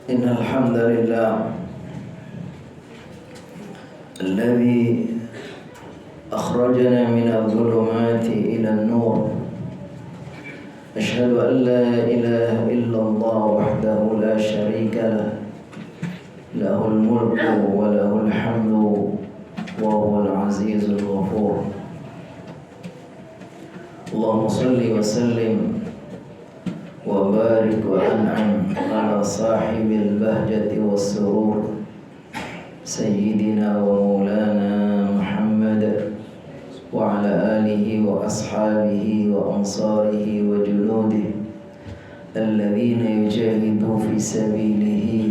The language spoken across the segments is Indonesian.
إن الحمد لله الذي أخرجنا من الظلمات إلى النور أشهد أن لا إله إلا الله وحده لا شريك له له الملك وله الحمد وهو العزيز الغفور اللهم صل وسلم وبارك وأنعم على صاحب البهجة والسرور سيدنا ومولانا محمد وعلى آله وأصحابه وأنصاره وجنوده الذين يجاهدوا في سبيله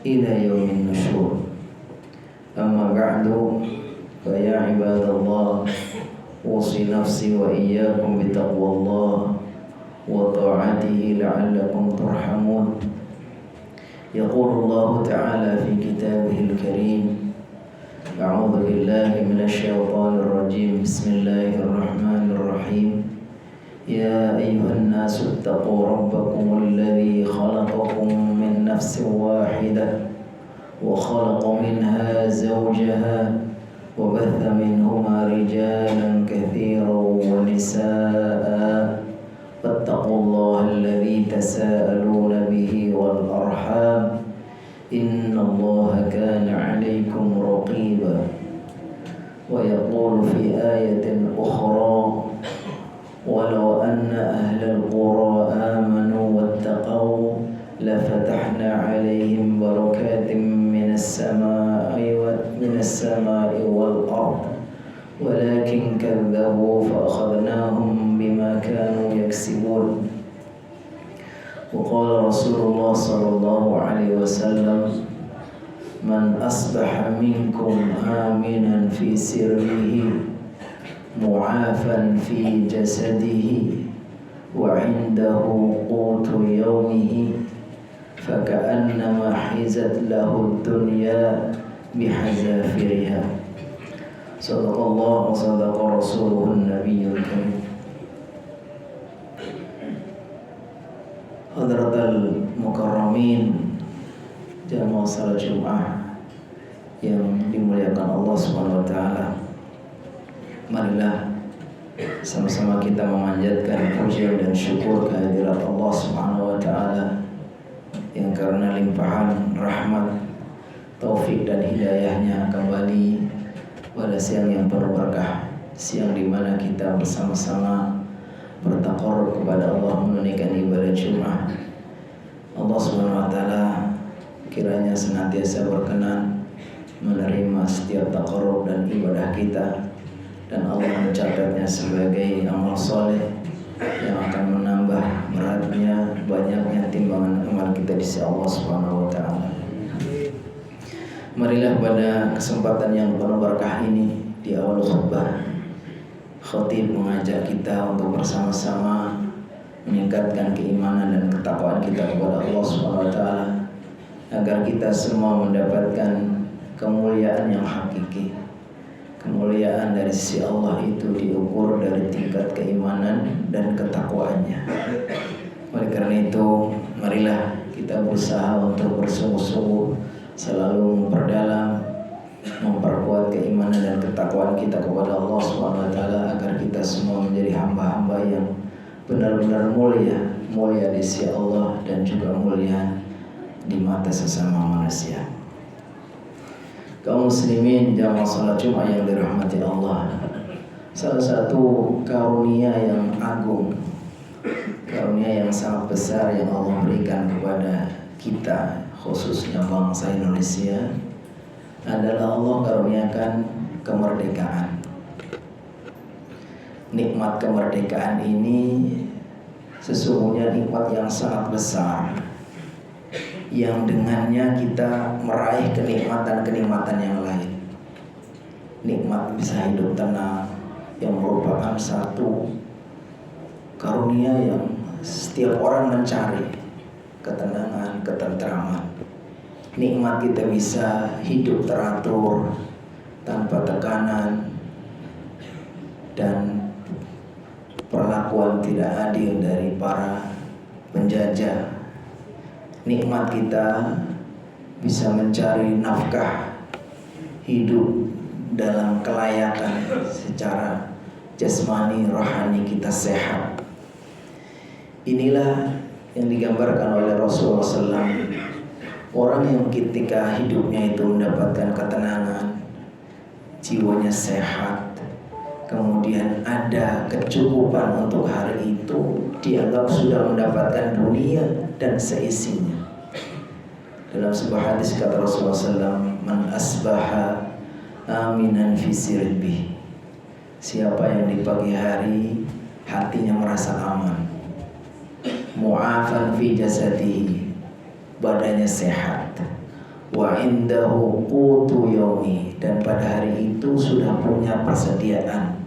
إلى يوم النشور أما بعد فيا عباد الله أوصي نفسي وإياكم بتقوى الله وطاعته لعلكم ترحمون يقول الله تعالى في كتابه الكريم أعوذ بالله من الشيطان الرجيم بسم الله الرحمن الرحيم يا أيها الناس اتقوا ربكم الذي خلقكم من نفس واحدة وخلق منها زوجها وبث منهما رجالا كثيرا ونساء فاتقوا الله الذي تساءلون به والأرحام إن الله كان عليكم رقيبا ويقول في آية أخرى ولو أن أهل القرى آمنوا واتقوا لفتحنا عليهم بركات من السماء والأرض ولكن كذبوا فأخذناهم بما كانوا يكسبون وقال رسول الله صلى الله عليه وسلم من أصبح منكم آمنا في سره معافا في جسده وعنده قوت يومه فكأنما حيزت له الدنيا بحذافيرها صدق الله وصدق رسوله النبي الكريم. Hadratal Mukarramin jamaah salat Jumat yang dimuliakan Allah Subhanahu wa taala. Marilah sama-sama kita memanjatkan pujian dan syukur kehadirat Allah Subhanahu wa taala yang karena limpahan rahmat, taufik dan hidayahnya kembali pada siang yang penuh berkah, siang di mana kita bersama-sama bertaqarrub kepada Allah menunaikan ibadah Jumat. Allah Subhanahu wa taala kiranya senantiasa berkenan menerima setiap taqarrub dan ibadah kita, dan Allah mencatatnya sebagai amal soleh yang akan menambah beratnya, banyaknya timbangan amal kita di sisi Allah Subhanahu wa taala. Marilah pada kesempatan yang penuh berkah ini di awal khutbah, khatib mengajak kita untuk bersama-sama meningkatkan keimanan dan ketakwaan kita kepada Allah Subhanahu wa taala agar kita semua mendapatkan kemuliaan yang hakiki. Kemuliaan dari sisi Allah itu diukur dari tingkat keimanan dan ketakwaannya. Oleh karena itu, marilah kita berusaha untuk bersungguh-sungguh selalu memperdalam, memperkuat keimanan dan ketakwaan kita kepada Allah Subhanahu wa taala agar kita semua menjadi hamba-hamba yang benar-benar mulia di sisi Allah dan juga mulia di mata sesama manusia. Kaum muslimin jamaah salat Jumat yang dirahmati Allah, salah satu karunia yang agung, karunia yang sangat besar yang Allah berikan kepada kita, khususnya bangsa Indonesia, adalah Allah karuniakan kemerdekaan. Nikmat kemerdekaan ini sesungguhnya nikmat yang sangat besar, yang dengannya kita meraih kenikmatan-kenikmatan yang lain. Nikmat bisa hidup tenang yang merupakan satu karunia yang setiap orang mencari, ketenangan, ketentraman. Nikmat kita bisa hidup teratur tanpa tekanan dan perlakuan tidak adil dari para penjajah. nikmat kita bisa mencari nafkah hidup dalam kelayakan secara jasmani, rohani kita sehat. Inilah yang digambarkan oleh Rasulullah SAW. Orang yang ketika hidupnya itu mendapatkan ketenangan, jiwanya sehat, kemudian ada kecukupan untuk hari itu, dianggap sudah mendapatkan dunia dan seisinya. Dalam sebuah hadis kata Rasulullah SAW, "Man asbaha aminan fi sirbi." Siapa yang di pagi hari hatinya merasa aman, mu'afan fi jasadihi, badannya sehat, wa indahu qutu yaumi, dan pada hari itu sudah punya persediaan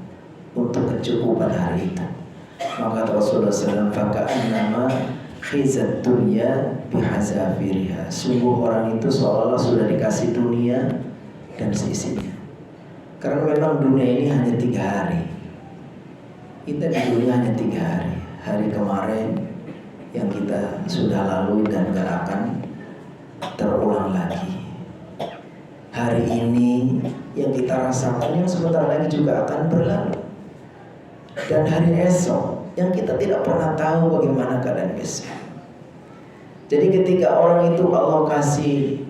untuk kecukupan hari itu, maka Rasulullah SAW, "Faka'annama khizat dunya bihazafiriha." Sungguh orang itu seolah-olah sudah dikasih dunia dan seisinya. Karena memang dunia ini hanya 3 hari. Kita di dunia hanya 3 hari. Hari kemarin yang kita sudah lalui dan gak akan terulang lagi. Hari ini yang kita rasakan yang sebentar lagi juga akan berlalu. Dan hari esok yang kita tidak pernah tahu bagaimana keadaan besok. Jadi ketika orang itu Allah kasih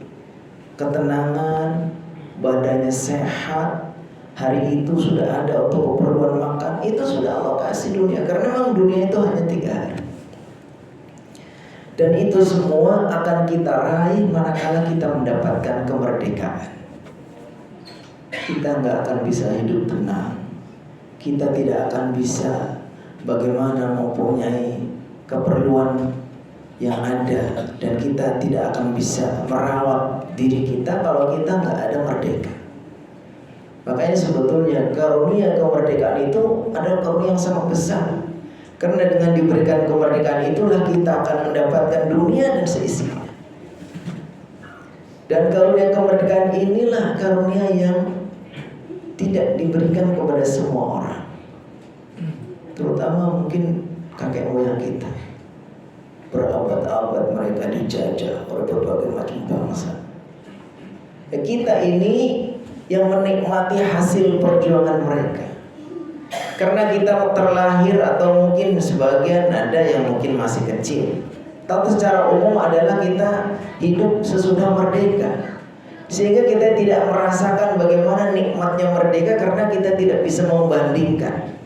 ketenangan, badannya sehat, hari itu sudah ada untuk keperluan makan, itu sudah Allah kasih dunia. Karena memang dunia itu hanya 3 hari. Dan itu semua akan kita raih manakala kita mendapatkan kemerdekaan. Kita nggak akan bisa hidup tenang. Kita tidak akan bisa bagaimana mempunyai keperluan yang ada, dan kita tidak akan bisa merawat diri kita kalau kita nggak ada merdeka. Makanya sebetulnya karunia kemerdekaan itu adalah karunia yang sangat besar. Karena dengan diberikan kemerdekaan itulah kita akan mendapatkan dunia dan seisinya. Dan karunia kemerdekaan inilah karunia yang tidak diberikan kepada semua orang, terutama mungkin kakek moyang kita. Berabad-abad mereka dijajah oleh berbagai macam bangsa. Kita ini yang menikmati hasil perjuangan mereka. Karena kita terlahir, atau mungkin sebagian ada yang mungkin masih kecil, tapi secara umum adalah kita hidup sesudah merdeka, sehingga kita tidak merasakan bagaimana nikmatnya merdeka karena kita tidak bisa membandingkan.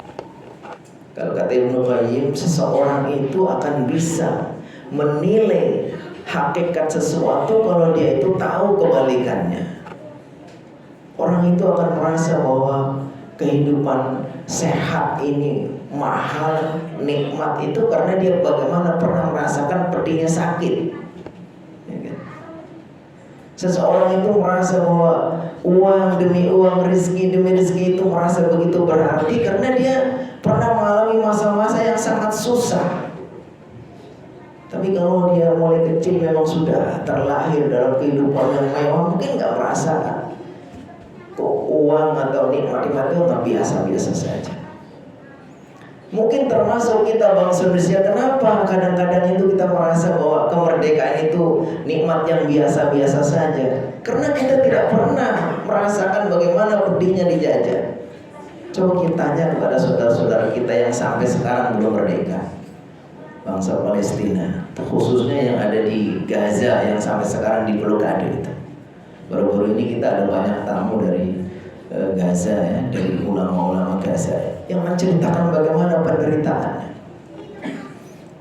Kalau kata Ibnu Qayyim, seseorang itu akan bisa menilai hakikat sesuatu kalau dia itu tahu kebalikannya. Orang itu akan merasa bahwa kehidupan sehat ini mahal, nikmat itu karena dia bagaimana pernah merasakan pedihnya sakit. Ya kan? Seseorang itu merasa bahwa uang demi uang, rezeki demi rezeki itu merasa begitu berarti karena dia pernah mengalami masa-masa yang sangat susah. Tapi kalau dia mulai kecil memang sudah terlahir dalam kehidupan yang mewah, mungkin nggak merasakan uang atau nikmat-nikmat itu nggak biasa-biasa saja. Mungkin termasuk kita bangsa Indonesia, kenapa kadang-kadang itu kita merasa bahwa kemerdekaan itu nikmat yang biasa-biasa saja? Karena kita tidak pernah merasakan bagaimana pedihnya dijajah. Coba kita tanya kepada saudara-saudara kita yang sampai sekarang belum merdeka, bangsa Palestina, khususnya yang ada di Gaza yang sampai sekarang di blokade itu. Baru-baru ini kita ada banyak tamu dari Gaza ya, dari ulama-ulama Gaza yang menceritakan bagaimana penderitaannya.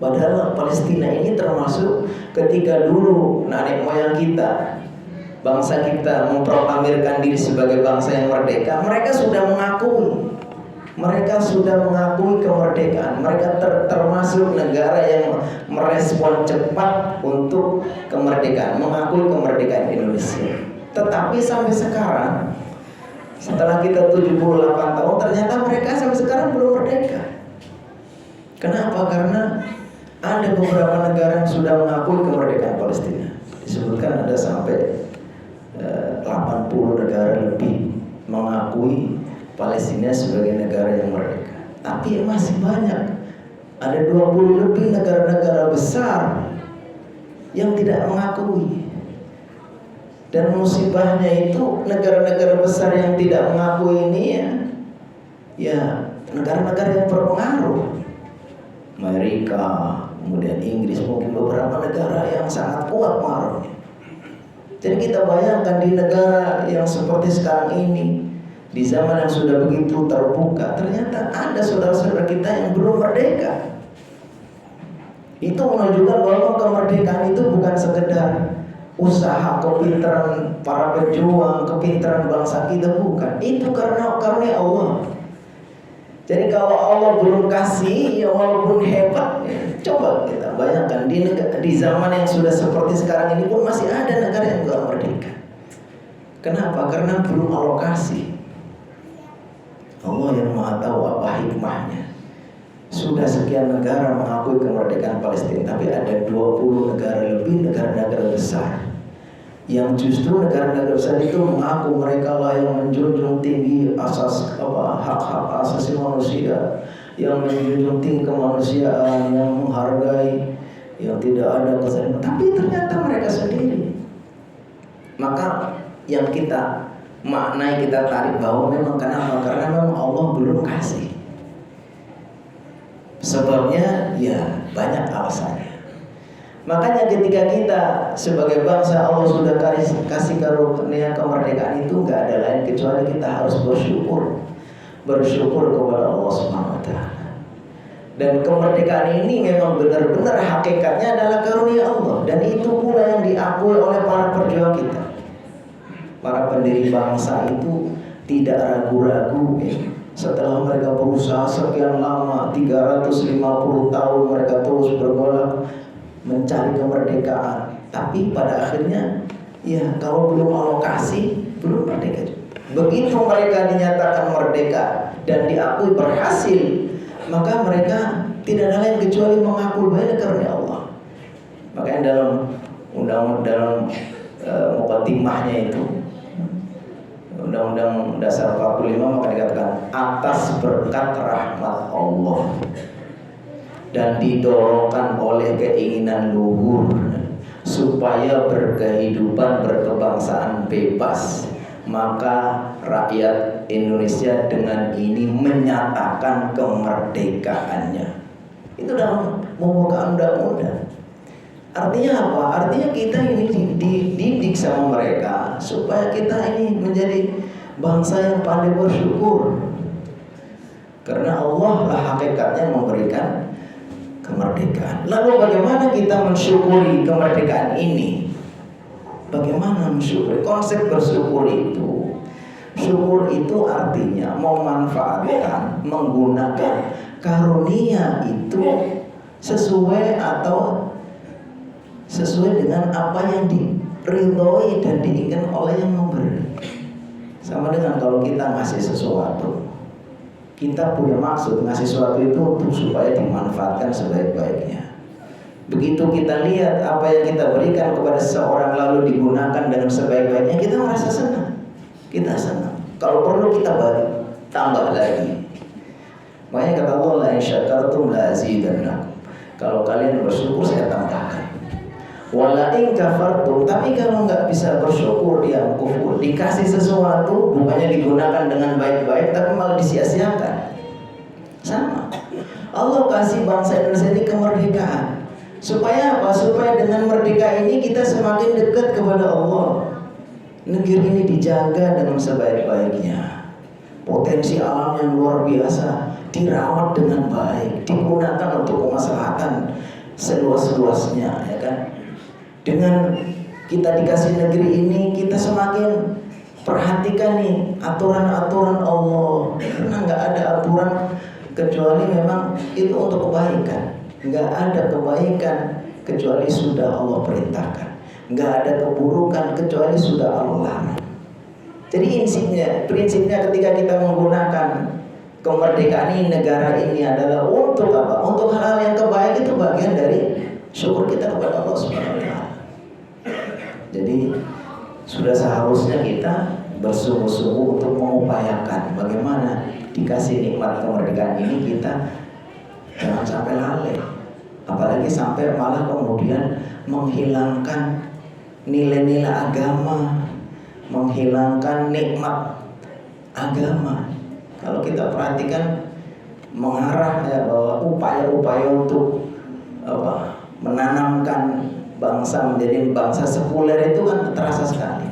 Padahal Palestina ini termasuk ketika dulu nenek moyang kita, bangsa kita memproklamirkan diri sebagai bangsa yang merdeka, mereka sudah mengakui kemerdekaan. Mereka termasuk negara yang merespon cepat untuk kemerdekaan, mengakui kemerdekaan Indonesia. Tetapi sampai sekarang, setelah kita 78 tahun, ternyata mereka sampai sekarang belum merdeka. Kenapa? Karena ada beberapa negara yang sudah mengakui kemerdekaan Palestina. Disebutkan ada sampai 80 negara lebih mengakui Palestina sebagai negara yang merdeka. Tapi masih banyak, ada 20 lebih negara-negara besar yang tidak mengakui. Dan musibahnya itu negara-negara besar yang tidak mengakui ini ya negara-negara yang berpengaruh. Amerika, kemudian Inggris, mungkin beberapa negara yang sangat kuat pengaruhnya. Jadi kita bayangkan di negara yang seperti sekarang ini, di zaman yang sudah begitu terbuka, ternyata ada saudara-saudara kita yang belum merdeka. Itu menunjukkan bahwa kemerdekaan itu bukan sekedar usaha kepintaran para pejuang, kepintaran bangsa kita, bukan. Itu karena Allah. Jadi kalau Allah belum kasih, ya walaupun hebat, coba kita bayangkan di zaman yang sudah seperti sekarang ini pun masih ada negara yang belum merdeka. Kenapa? Karena belum alokasi. Allah yang Maha tahu apa hikmahnya. Sudah sekian negara mengakui kemerdekaan Palestina, tapi ada 20 negara lebih, negara-negara besar, yang justru negara-negara besar itu mengaku mereka lah yang menjunjung tinggi hak-hak asasi manusia, yang menjunjung tinggi kemanusiaan, yang menghargai, yang tidak ada kesalahan. Tapi ternyata mereka sendiri. Maka yang kita maknai, kita tarik bahwa memang kenapa? Karena memang Allah belum kasih. Sebabnya ya banyak alasannya. Makanya ketika kita sebagai bangsa Allah sudah kasih karunia kemerdekaan itu, nggak ada lain kecuali kita harus bersyukur kepada Allah Subhanahu Wa Taala. Dan kemerdekaan ini memang benar-benar hakikatnya adalah karunia Allah, dan itu pula yang diakui oleh para perjuang kita. Para pendiri bangsa itu tidak ragu-ragu setelah mereka berusaha sekian lama, 350 tahun mereka terus bergolak mencari kemerdekaan, tapi pada akhirnya ya kalau belum alokasi belum merdeka. Begitu mereka dinyatakan merdeka dan diakui berhasil, maka mereka tidak ada lain kecuali mengakui bahwa karunia Allah. Makanya dalam undang-undang muqaddimahnya itu, Undang-Undang Dasar 45, maka dikatakan atas berkat rahmat Allah dan didorongkan oleh keinginan luhur supaya berkehidupan berkebangsaan bebas, maka rakyat Indonesia dengan ini menyatakan kemerdekaannya. Itu dalam pembukaan undang-undang. Artinya apa? Artinya kita ini dididik sama mereka supaya kita ini menjadi bangsa yang pandai bersyukur. Karena Allah lah hakikatnya memberikan kemerdekaan. Lalu bagaimana kita mensyukuri kemerdekaan ini? Bagaimana mensyukuri? Konsep bersyukur itu, syukur itu artinya memanfaatkan, menggunakan karunia itu sesuai dengan apa yang diridhoi dan diinginkan oleh yang memberi. Sama dengan kalau kita ngasih sesuatu, kita punya maksud ngasih sesuatu itu untuk supaya dimanfaatkan sebaik-baiknya. Begitu kita lihat apa yang kita berikan kepada seseorang lalu digunakan dengan sebaik-baiknya, kita merasa senang. Kita senang. Kalau perlu kita balik, tambah lagi. Makanya kata Allah, la in syakartum la azidannakum. Kalau kalian bersyukur saya tambahkan. Wala in kafartum, tapi kalau nggak bisa bersyukur, dia kufur, dikasih sesuatu bukannya digunakan dengan baik-baik tapi malah disia-siakan. Sama. Allah kasih bangsa Indonesia ini kemerdekaan. Supaya apa? Supaya dengan merdeka ini kita semakin dekat kepada Allah. Negeri ini dijaga dengan sebaik-baiknya. Potensi alam yang luar biasa dirawat dengan baik, digunakan untuk kemaslahatan seluas-luasnya, ya kan? Dengan kita dikasih negeri ini, kita semakin perhatikan nih aturan-aturan Allah. Karena nggak ada aturan kecuali memang itu untuk kebaikan. Nggak ada kebaikan kecuali sudah Allah perintahkan. Nggak ada keburukan kecuali sudah Allah larang. Jadi prinsipnya ketika kita menggunakan kemerdekaan ini, negara ini adalah untuk apa? Untuk hal-hal yang kebaik, itu bagian dari syukur kita kepada Allah Subhanahu Wa Taala. Jadi sudah seharusnya kita bersungguh-sungguh untuk mengupayakan bagaimana dikasih nikmat kemerdekaan ini kita jangan sampai lalai. Apalagi sampai malah kemudian menghilangkan nilai-nilai agama, menghilangkan nikmat agama. Kalau kita perhatikan mengarah ya bahwa upaya-upaya untuk menanamkan bangsa menjadi bangsa sekuler itu kan terasa sekali.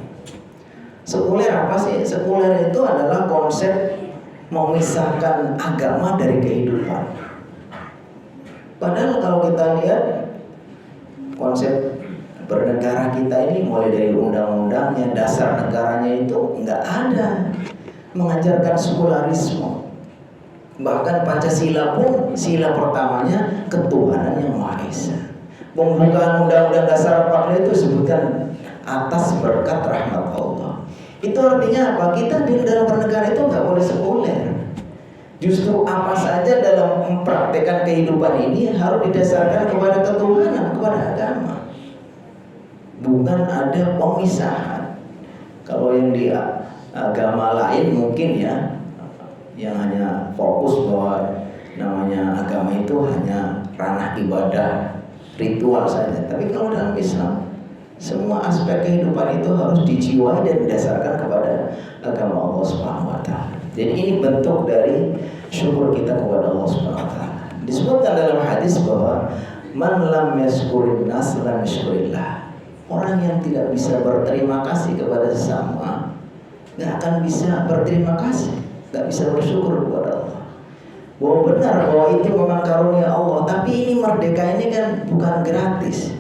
Sekuler apa sih? Sekuler itu adalah konsep memisahkan agama dari kehidupan. Padahal kalau kita lihat konsep bernegara kita ini mulai dari undang-undangnya, dasar negaranya itu nggak ada mengajarkan sekularisme. Bahkan Pancasila pun sila pertamanya ketuhanan yang Maha Esa. Pembukaan Undang-Undang Dasar 45 itu sebutkan atas berkat rahmat Allah. Itu artinya apa? Kita di dalam bernegara itu nggak boleh sekuler. Justru apa saja dalam mempraktekkan kehidupan ini harus didasarkan kepada ketuhanan, kepada agama. Bukan ada pemisahan. Kalau yang di agama lain mungkin ya, yang hanya fokus bahwa namanya agama itu hanya ranah ibadah, ritual saja. Tapi kalau dalam Islam, semua aspek kehidupan itu harus dijiwai dan didasarkan kepada agama Allah Subhanahu wa taala. Jadi ini bentuk dari syukur kita kepada Allah Subhanahu wa taala. Disebutkan dalam hadis bahwa man lam yashkurin nas lam yashkurillah. Orang yang tidak bisa berterima kasih kepada sesama nggak akan bisa berterima kasih, nggak bisa bersyukur kepada Allah. Bahwa benar bahwa itu memang karunia Allah, tapi ini merdeka ini kan bukan gratis.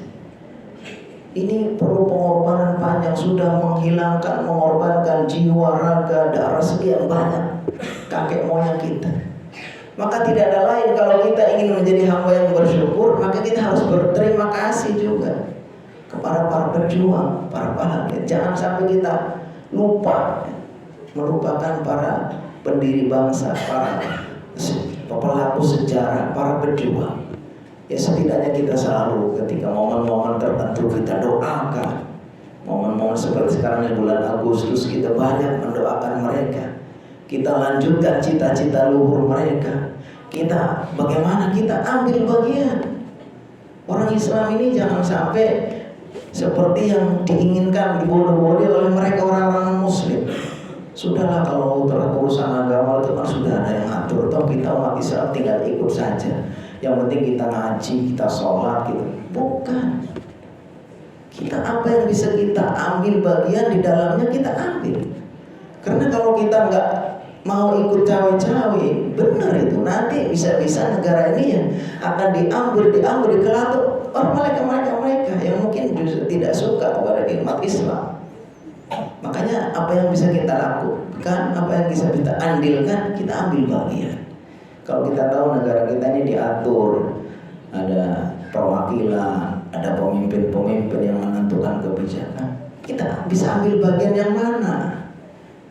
Ini perlu pengorbanan panjang, sudah mengorbankan jiwa, raga, darah sekian banyak kakek moyang kita. Maka tidak ada lain kalau kita ingin menjadi hamba yang bersyukur, maka kita harus berterima kasih juga kepada para pejuang, para pahlawan. Jangan sampai kita melupakan para pendiri bangsa, para pelaku sejarah, para pejuang. Ya setidaknya kita selalu ketika momen-momen tertentu kita doakan. Momen-momen seperti sekarang di bulan Agustus kita banyak mendoakan mereka. Kita lanjutkan cita-cita luhur mereka. Kita bagaimana kita ambil bagian. Orang Islam ini jangan sampai seperti yang diinginkan dibodoh-bodohi oleh mereka orang-orang Muslim. Sudahlah kalau urusan agama itu kan sudah ada yang atur. Toh kita umat Islam tinggal ikut saja. Yang penting kita ngaji, kita sholat gitu. Bukan. Kita apa yang bisa kita ambil bagian di dalamnya kita ambil. Karena kalau kita nggak mau ikut cawe-cawe, benar itu nanti bisa-bisa negara ini yang akan diambil dikelatuk oleh mereka yang mungkin justru tidak suka kepada umat Islam. Makanya apa yang bisa kita lakukan, apa yang bisa kita andilkan, kita ambil bagian. Kalau kita tahu negara kita ini diatur, ada perwakilan, ada pemimpin-pemimpin yang menentukan kebijakan, kita bisa ambil bagian yang mana?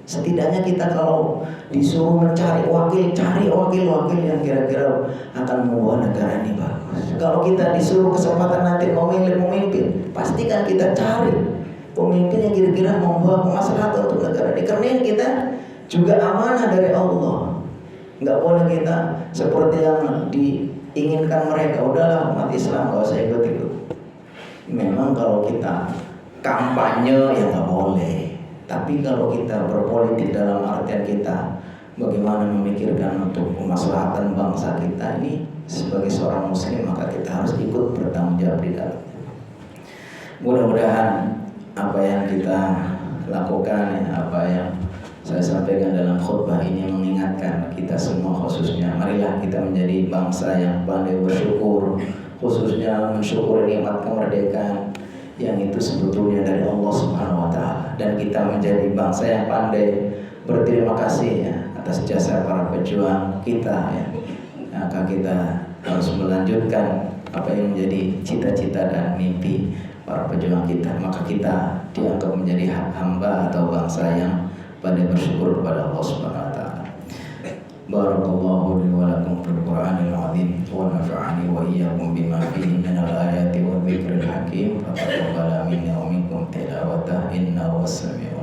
Setidaknya kita kalau disuruh mencari wakil, cari wakil-wakil yang kira-kira akan membawa negara ini bagus. Kalau kita disuruh kesempatan nanti memilih pemimpin, pastikan kita cari pemimpin yang kira-kira membawa kemaslahatan untuk negara ini. Karena kita juga amanah dari Allah. Nggak boleh kita seperti yang diinginkan mereka. Udahlah umat Islam nggak usah ikut-ikut. Memang kalau kita kampanye ya nggak boleh. Tapi kalau kita berpolitik dalam artian kita bagaimana memikirkan untuk kemaslahatan bangsa kita ini sebagai seorang Muslim, maka kita harus ikut bertanggung jawab di dalamnya. Mudah-mudahan apa yang kita lakukan, apa yang saya sampaikan dalam khutbah ini mengingatkan kita semua, khususnya marilah kita menjadi bangsa yang pandai bersyukur, khususnya mensyukuri nikmat kemerdekaan yang itu sebetulnya dari Allah Subhanahu wa taala, dan kita menjadi bangsa yang pandai berterima kasih ya atas jasa para pejuang kita ya. Maka kita harus melanjutkan apa yang menjadi cita-cita dan mimpi para pejuang kita. Maka kita dianggap menjadi hamba atau bangsa yang pandai bersyukur kepada Allah Subhanahu wa taala. Barakallahu li wa lakum fil Qur'anil 'azim wa nafa'ani wa iyyakum bima fihi minal ayati wa dzikril hakim. Taqabbala minna wa minkum tilawatahu innahu was-sami'ul